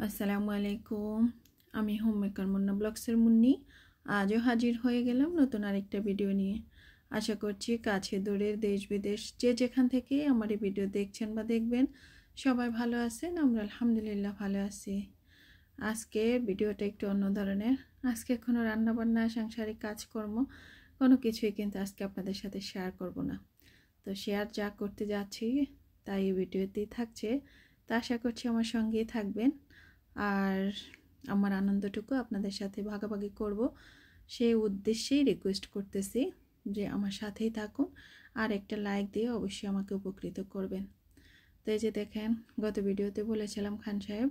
আসসালামু আলাইকুম। আমি হোমমেকার মুন্না ব্লগসের মুন্নি। আজও হাজির হয়ে গেলাম নতুন আরেকটা ভিডিও নিয়ে। আশা করছি কাছে দূরের দেশ বিদেশ যে যেখান থেকে আমার এই ভিডিও দেখছেন বা দেখবেন সবাই ভালো আছেন। আমরা আলহামদুলিল্লাহ ভালো আছি। আজকের ভিডিওটা একটু অন্য ধরনের। আজকে কোনো রান্নাবান্না সাংসারিক কাজকর্ম কোনো কিছুই কিন্তু আজকে আপনাদের সাথে শেয়ার করব না। তো শেয়ার যা করতে যাচ্ছি তাই এই ভিডিওতেই থাকছে। তা আশা করছি আমার সঙ্গেই থাকবেন আর আমার আনন্দটুকু আপনাদের সাথে ভাগাভাগি করব সেই উদ্দেশ্যেই রিকোয়েস্ট করতেছি যে আমার সাথেই থাকুন আর একটা লাইক দিয়ে অবশ্যই আমাকে উপকৃত করবেন। তো এই যে দেখেন, গত ভিডিওতে বলেছিলাম খান সাহেব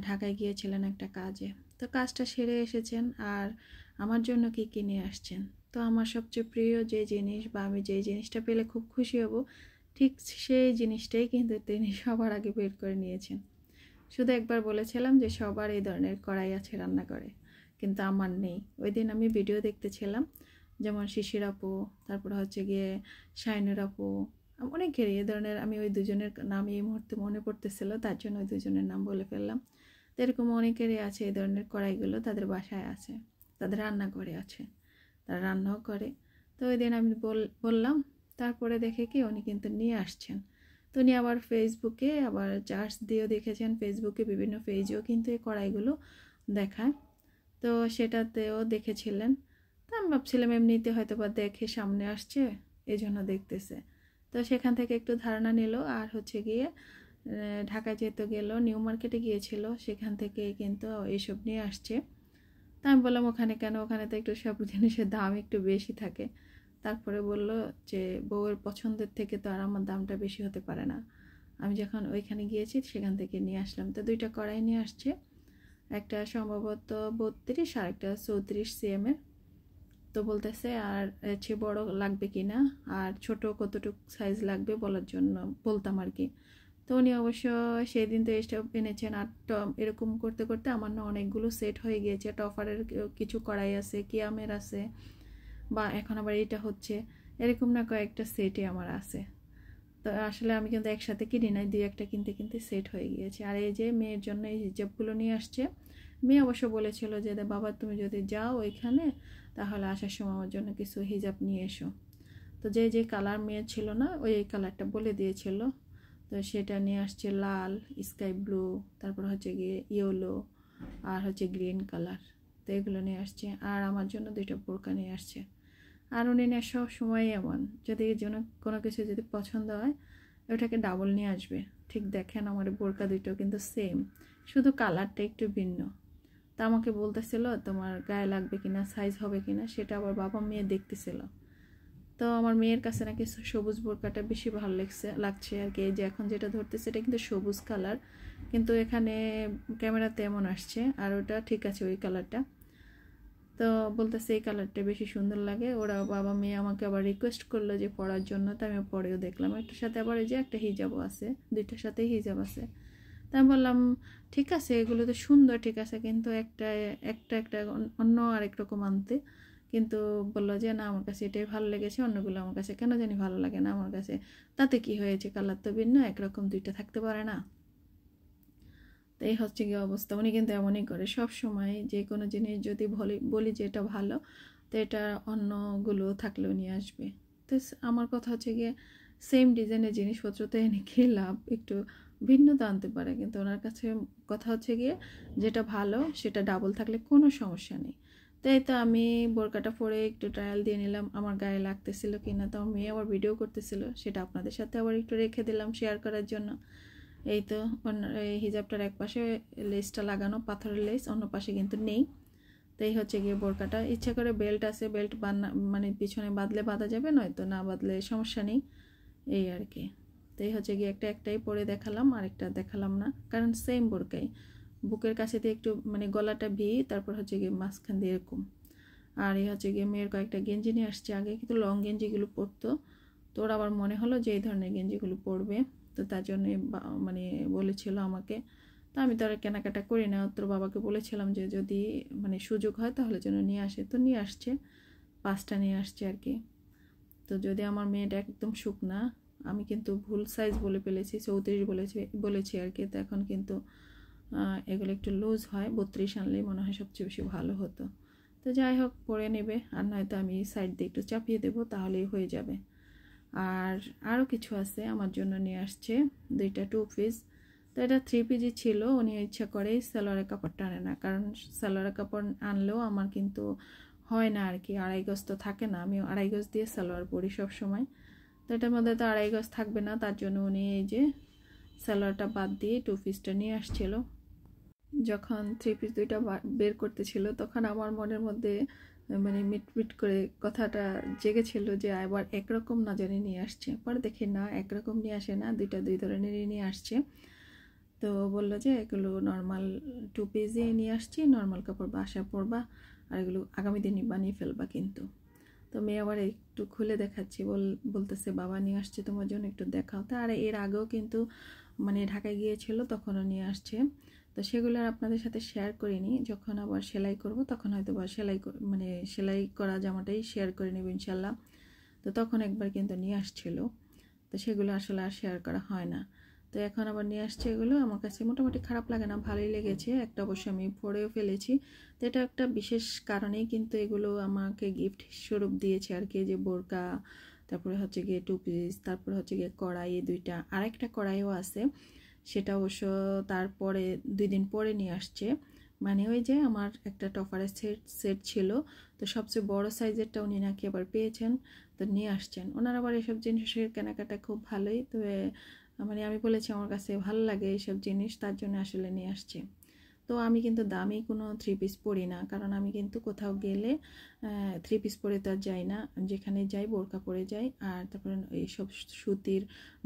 ঢাকায় গিয়েছিলেন একটা কাজে। তো কাজটা সেরে এসেছেন আর আমার জন্য কি কিনে আসছেন। তো আমার সবচেয়ে প্রিয় যে জিনিস বা আমি যেই জিনিসটা পেলে খুব খুশি হব ঠিক সেই জিনিসটাই কিন্তু তিনি সবার আগে বের করে নিয়েছেন। শুধু একবার বলেছিলাম যে সবার এই ধরনের কড়াই আছে রান্নাঘরে, কিন্তু আমার নেই। ওই দিন আমি ভিডিও দেখতেছিলাম, যেমন শিশির আপু, তারপর হচ্ছে গিয়ে শাইনুর আপু, অনেকেরই এই ধরনের। আমি ওই দুজনের নাম এই মুহূর্তে মনে পড়তেছিল, তার জন্য ওই দুজনের নাম বলে ফেললাম। তো এরকম অনেকেরই আছে এই ধরনের কড়াইগুলো, তাদের বাসায় আছে, তাদের রান্নাঘরে আছে, তারা রান্নাও করে। তো ওই দিন আমি বললাম, তারপরে দেখে কি উনি কিন্তু নিয়ে আসছেন। তো উনি আবার ফেসবুকে আবার চার্জ দিয়েও দেখেছেন, ফেসবুকে বিভিন্ন পেজেও কিন্তু এই কড়াইগুলো দেখায়। তো সেটাতেও দেখেছিলেন। তো আমি ভাবছিলাম এমনিতে হয়তো বা দেখে সামনে আসছে এই জন্য দেখতেছে। তো সেখান থেকে একটু ধারণা নিল আর হচ্ছে গিয়ে ঢাকায় যেতে গেল, নিউ মার্কেটে গিয়েছিল, সেখান থেকে কিন্তু এইসব নিয়ে আসছে। তা আমি বললাম ওখানে কেন, ওখানে তো একটু সব জিনিসের দাম একটু বেশি থাকে। তারপরে বলল যে বউয়ের পছন্দের থেকে তো আর আমার দামটা বেশি হতে পারে না, আমি যখন ওইখানে গিয়েছি সেখান থেকে নিয়ে আসলাম। তো দুইটা কড়াই নিয়ে আসছে, একটা সম্ভবত 32 আর একটা 34 সিএমের। তো বলতেছে আর চেয়ে বড় লাগবে কি না আর ছোট কতটুকু সাইজ লাগবে বলার জন্য বলতাম আর কি। তো উনি অবশ্য সেই দিন তো স্টোভ এনেছেন আর এরকম করতে করতে আমার না অনেকগুলো সেট হয়ে গিয়েছে। টফারের কিছু কড়াই আছে, কিয়ামের আছে, বা এখন আবার এটা হচ্ছে, এরকম না কয়েকটা সেটই আমার আছে। তো আসলে আমি কিন্তু একসাথে কিনি নাই, দুই একটা কিনতে কিনতে সেট হয়ে গিয়েছে। আর এই যে মেয়ের জন্য এই হিজাবগুলো নিয়ে আসছে। মেয়ে অবশ্য বলেছিল যে বাবা তুমি যদি যাও ওইখানে তাহলে আসার সময় আমার জন্য কিছু হিজাব নিয়ে এসো। তো যে যে কালার মেয়ে ছিল না ওই কালারটা বলে দিয়েছিল। তো সেটা নিয়ে আসছে লাল, স্কাই ব্লু, তারপর হচ্ছে গিয়ে ইয়েলো আর হচ্ছে গ্রিন কালার। তো এগুলো নিয়ে আসছে আর আমার জন্য দুইটা বোরকা নিয়ে আসছে। আর উনি না সব সময় এমন, যদি যেন কোনো কিছু যদি পছন্দ হয় ওটাকে ডাবল নিয়ে আসবে। ঠিক দেখেন আমার বোরকা দুটো কিন্তু সেম, শুধু কালারটা একটু ভিন্ন। তা আমাকে বলতেছিল তোমার গায়ে লাগবে কিনা, সাইজ হবে কিনা, সেটা আবার বাবা মেয়ে দেখতেছিল। তো আমার মেয়ের কাছে নাকি সবুজ বোরকাটা বেশি ভালো লাগছে আর কি। এই যে এখন যেটা ধরতেছে এটা কিন্তু সবুজ কালার, কিন্তু এখানে ক্যামেরাতে এমন আসছে, আর ওটা ঠিক আছে ওই কালারটা। তো বলতেছে এই কালারটা বেশি সুন্দর লাগে। ওরা বাবা মেয়ে আমাকে আবার রিকোয়েস্ট করলো যে পরার জন্য, তো আমি পরেও দেখলাম। একটার সাথে আবার এই যে একটা হিজাবও আছে, দুইটার সাথেই হিজাব আছে। তা আমি বললাম ঠিক আছে এগুলো তো সুন্দর, ঠিক আছে, কিন্তু একটা একটা একটা অন্য আরেক রকম আনতে। কিন্তু বললো যে না আমার কাছে এটাই ভালো লেগেছে, অন্যগুলো আমার কাছে কেন জানি ভালো লাগে না। আমার কাছে তাতে কি হয়েছে, কালার তো ভিন্ন, একরকম দুইটা থাকতে পারে না। তো এই হচ্ছে গিয়ে অবস্থা। উনি কিন্তু এমনই করে সব সময়, যে কোনো জিনিস যদি বলি যে এটা ভালো, তো এটা অন্যগুলো থাকলেও নিয়ে আসবে। তো আমার কথা হচ্ছে গিয়ে সেম ডিজাইনের জিনিসপত্র তো এনে কি লাভ, একটু ভিন্নতা আনতে পারে। কিন্তু ওনার কাছে কথা হচ্ছে গিয়ে যেটা ভালো সেটা ডাবল থাকলে কোনো সমস্যা নেই। তাই তো আমি বোরকাটা পরে একটু ট্রায়াল দিয়ে নিলাম আমার গায়ে লাগতেছিল কিনা। তো আমার মেয়ে আবার ভিডিও করতেছিল, সেটা আপনাদের সাথে আবার একটু রেখে দিলাম শেয়ার করার জন্য। এই তো এই হিজাবটার এক পাশে লেসটা লাগানো, পাথরের লেস, অন্য পাশে কিন্তু নেই। তো এই হচ্ছে গিয়ে বোরকাটা। ইচ্ছা করে বেল্ট আছে, বেল্ট মানে পিছনে বাঁধলে বাঁধা যাবে, নয়তো না বাঁধলে সমস্যা নেই, এই আর কি। তো এই হচ্ছে গিয়ে একটাই পরে দেখালাম, আরেকটা দেখালাম না, কারণ সেম বোরকাই। বুকের কাছে দিয়ে একটু মানে গলাটা ভি, তারপর হচ্ছে গিয়ে মাঝখান দিয়ে এরকম। আর এই হচ্ছে গিয়ে মেয়ের কয়েকটা গেঞ্জি নিয়ে আসছে। আগে কিন্তু লং গেঞ্জিগুলো পরতো, তো ওর আবার মনে হলো যে এই ধরনের গেঞ্জিগুলো পরবে, তো তার জন্য মানে বলেছিল আমাকে। তো আমি তো আর কেনাকাটা করি না, তোর বাবাকে বলেছিলাম যে যদি মানে সুযোগ হয় তাহলে যেন নিয়ে আসে। তো নিয়ে আসছে, 5টা নিয়ে আসছে আর কি। তো যদি আমার মেয়েটা একদম শুকনা, আমি কিন্তু ভুল সাইজ বলে ফেলেছি, 34 বলেছি আর কি। তো এখন কিন্তু এগুলো একটু লুজ হয়, 32 আনলেই মনে হয় সবচেয়ে বেশি ভালো হতো। তো যাই হোক, পরে নেবে, আর নয়তো আমি সাইড দিয়ে একটু চাপিয়ে দেবো, তাহলেই হয়ে যাবে। আর আরও কিছু আছে, আমার জন্য নিয়ে আসছে 2টা 2 পিস। তো এটা 3 পিসই ছিল, উনি ইচ্ছা করেই সালোয়ারের কাপড়টা আনে না, কারণ সালোয়ারের কাপড় আনলেও আমার কিন্তু হয় না আর কি, 2.5 গজ তো থাকে না, আমি 2.5 গজ দিয়ে সালোয়ার পরি সব সময়। তো এটার মধ্যে তো 2.5 গজ থাকবে না, তার জন্য উনি এই যে সালোয়ারটা বাদ দিয়ে 2 পিসটা নিয়ে আসছিল। যখন 3 পিস 2টা বের করতেছিল, তখন আমার মনের মধ্যে মানে মিটমিট করে কথাটা জেগেছিল যে আবার একরকম না জানি নিয়ে আসছে। পরে দেখি না, একরকম নিয়ে আসে না, 2টা 2 ধরনেরই নিয়ে আসছে। তো বললো যে এগুলো নর্মাল 2 পিসই নিয়ে আসছি, নর্মাল কাপড় বাসা পরবা, আর এগুলো আগামী দিনই বানিয়ে ফেলবা কিন্তু। তো মেয়ে আবার একটু খুলে দেখাচ্ছি, বলতেছে বাবা নিয়ে আসছে তোমার জন্য, একটু দেখাও। তো আর এর আগেও কিন্তু মানে ঢাকায় গিয়েছিল, তখনও নিয়ে আসছে। তো সেগুলো আর আপনাদের সাথে শেয়ার করিনি, যখন আবার সেলাই করব তখন হয়তো বা মানে সেলাই করা জামাটাই শেয়ার করে নেব ইনশাল্লাহ। তো তখন একবার কিন্তু নিয়ে আসছিল, তো সেগুলো আসলে আর শেয়ার করা হয় না। তো এখন আবার নিয়ে আসছে এগুলো, আমার কাছে মোটামুটি খারাপ লাগে না, ভালোই লেগেছে। একটা অবশ্য আমি পরেও ফেলেছি। তো এটা একটা বিশেষ কারণেই কিন্তু এগুলো আমাকে গিফট স্বরূপ দিয়েছে আর কি, যে বোরকা, তারপরে হচ্ছে গিয়ে 2 পিস, তারপরে হচ্ছে গিয়ে কড়াই, 2টা, আর একটা কড়াইও আছে, সেটা অবশ্য তারপরে 2 দিন পরে নিয়ে আসছে। মানে ওই যে আমার একটা টপারের সেট ছিল, তো সবচেয়ে বড় সাইজেরটা উনি নাকি আবার পেয়েছেন, তো নিয়ে আসছেন। ওনার আবার এসব জিনিসের কেনাকাটা খুব ভালোই, তবে মানে আমি বলেছি আমার কাছে ভালো লাগে এইসব জিনিস, তার জন্য আসলে নিয়ে আসছে। তো আমি কিন্তু দামি কোনো 3 পিস পরি না, কারণ আমি কিন্তু কোথাও গেলে 3 পিস পরে তো আর যাই না, যেখানে যাই বোরকা পরে যাই। আর তারপরে এইসব সুতির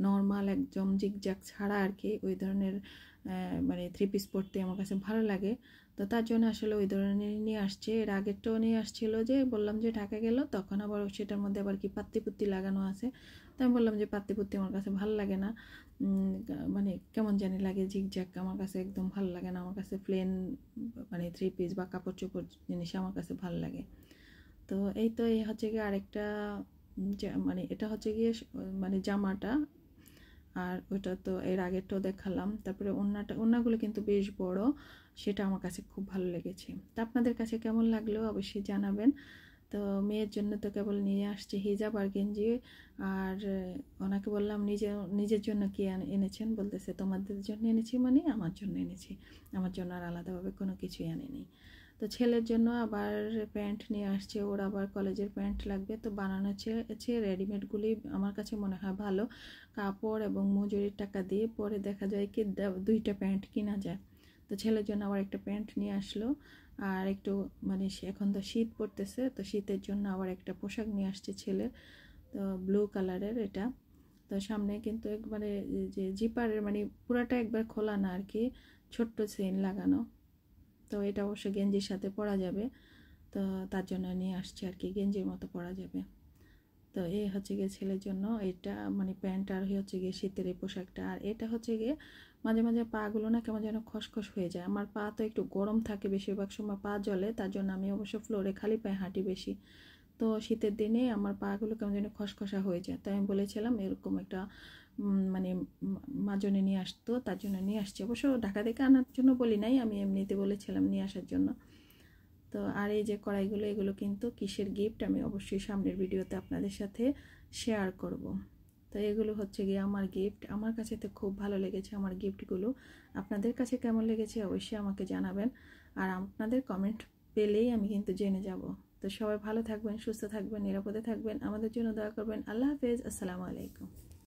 নর্মাল একদম জিগজ্যাগ ছাড়া আর কি, ওই ধরনের মানে 3 পিস পরতে আমার কাছে ভালো লাগে। তো তার জন্য আসলে ওই ধরনের নিয়ে আসছে। এর আগেরটাও নিয়ে আসছিল, যে বললাম যে ঢাকা গেল, তখন আবার সেটার মধ্যে আবার কি পাত্তি পুত্তি লাগানো আছে। তো আমি বললাম যে পাত্তি পুত্তি আমার কাছে ভালো লাগে না, মানে কেমন জানি লাগে, ঝিকঝাক আমার কাছে একদম ভালো লাগে না। আমার কাছে প্লেন মানে 3 পিস বা কাপড় চোপড় জিনিস আমার কাছে ভালো লাগে। তো এই তো এই হচ্ছে গিয়ে আরেকটা, মানে এটা হচ্ছে গিয়ে মানে জামাটা, আর ওইটা তো এর আগেরটাও দেখালাম। তারপরে ওড়নাগুলো কিন্তু বেশ বড়, সেটা আমার কাছে খুব ভালো লেগেছে। তো আপনাদের কাছে কেমন লাগলো অবশ্যই জানাবেন। তো মেয়ের জন্য তো কেবল নিয়ে আসছে হিজাব আর গেঞ্জি। আর ওনাকে বললাম নিজের জন্য কি এনেছেন, বলতেছে তোমাদের জন্য এনেছি, মানে আমার জন্য এনেছি, আমার জন্য আর আলাদাভাবে কোনো কিছুই আনেনি। তো ছেলের জন্য আবার প্যান্ট নিয়ে আসছে, ওর আবার কলেজের প্যান্ট লাগবে। তো বানানো হচ্ছে রেডিমেডগুলি আমার কাছে মনে হয় ভালো, কাপড় এবং মজুরির টাকা দিয়ে পরে দেখা যায় কি 2টা প্যান্ট কিনা যায়। তো ছেলের জন্য আবার একটা প্যান্ট নিয়ে আসলো, আর একটু মানে এখন তো শীত পড়তেছে, তো শীতের জন্য আবার একটা পোশাক নিয়ে আসছে ছেলের, তো ব্লু কালারের এটা। তো সামনে কিন্তু একবারে যে জিপারের মানে পুরাটা একবার খোলা না আর কি, ছোট্ট চেইন লাগানো। তো এটা অবশ্য গেঞ্জির সাথে পরা যাবে, তো তার জন্য নিয়ে আসছে আর কি, গেঞ্জির মতো পরা যাবে। তো এই হচ্ছে গিয়ে ছেলের জন্য এটা, মানে প্যান্ট, আর হচ্ছে গিয়ে শীতের এই পোশাকটা। আর এটা হচ্ছে গিয়ে মাঝে মাঝে পাগুলো না কেমন যেন খসখস হয়ে যায়, আমার পা তো একটু গরম থাকে, বেশিরভাগ সময় পা জ্বলে, তার জন্য আমি অবশ্য ফ্লোরে খালি পায়ে হাঁটি বেশি। তো শীতের দিনে আমার পাগুলো কেমন যেন খসখসা হয়ে যায়, তাই আমি বলেছিলাম এরকম একটা মানে মাজনে নিয়ে আসতো, তার জন্য নিয়ে আসছে। অবশ্য ঢাকা থেকে আনার জন্য বলি নাই, আমি এমনিতে বলেছিলাম নিয়ে আসার জন্য। তো আর এই যে কড়াইগুলো, এগুলো কিন্তু কিসের গিফট আমি অবশ্যই সামনের ভিডিওতে আপনাদের সাথে শেয়ার করব। তো এগুলো হচ্ছে গিয়ে আমার গিফট, আমার কাছে তো খুব ভালো লেগেছে আমার গিফটগুলো। আপনাদের কাছে কেমন লেগেছে অবশ্যই আমাকে জানাবেন, আর আপনাদের কমেন্ট পেলেই আমি কিন্তু জেনে যাব। তো সবাই ভালো থাকবেন, সুস্থ থাকবেন, নিরাপদে থাকবেন, আমাদের জন্য দোয়া করবেন। আল্লাহ হাফেজ, আসসালামু আলাইকুম।